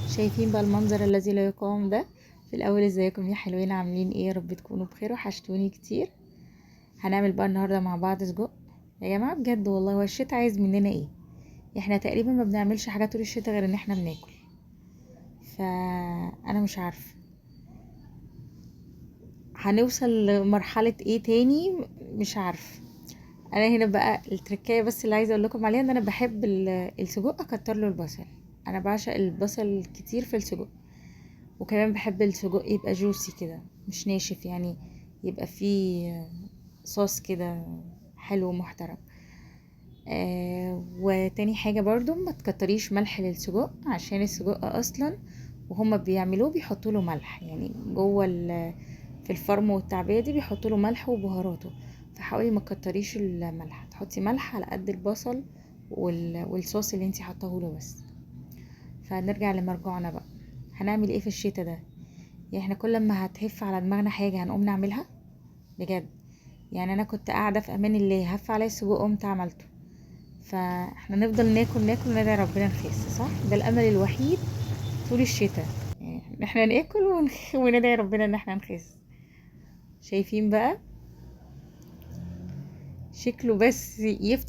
شايفين بقى المنظر الذي لا يقاوم ده. في الاول ازيكم يا حلوين، عاملين ايه؟ يا رب تكونوا بخير، وحشتوني كتير. هنعمل بقى النهارده مع بعض سجق. يا جماعه بجد والله، هو الشتا عايز مننا ايه؟ احنا تقريبا ما بنعملش حاجات طول الشتا غير ان احنا بناكل. فانا مش عارفه هنوصل لمرحله ايه تاني، مش عارفه. انا هنا بقى التركية بس اللي عايزه اقول لكم عليها، ان انا بحب السجق اكتر له البصل. انا بعشق البصل كتير في السجق. وكمان بحب السجق يبقى جوسي كده، مش ناشف يعني، يبقى فيه صوص كده حلو ومحترم. وتاني حاجة برضو ما تكتريش ملح للسجق، عشان السجق اصلا وهما بيعملوه بيحطوا له ملح، يعني جوه في الفرم والتعبية دي بيحطوا له ملح وبهاراته. فحاولي ما تكتريش الملح، تحطي ملح على قد البصل والصوص اللي انتي حطاه له بس. فنرجع لمرجوعنا بقى. هنعمل ايه في الشتا ده؟ يعني احنا كل ما هتهف على دماغنا حاجة هنقوم نعملها بجد. يعني انا كنت قاعدة في امان الله، هف عليا السجق قمت عملته. فاحنا نفضل ناكل ناكل وندعي ربنا نخس، صح؟ ده الامل الوحيد طول الشتاء، يعني ان احنا ناكل وندعي ربنا ان احنا نخس. شايفين بقى شكله بس يفتح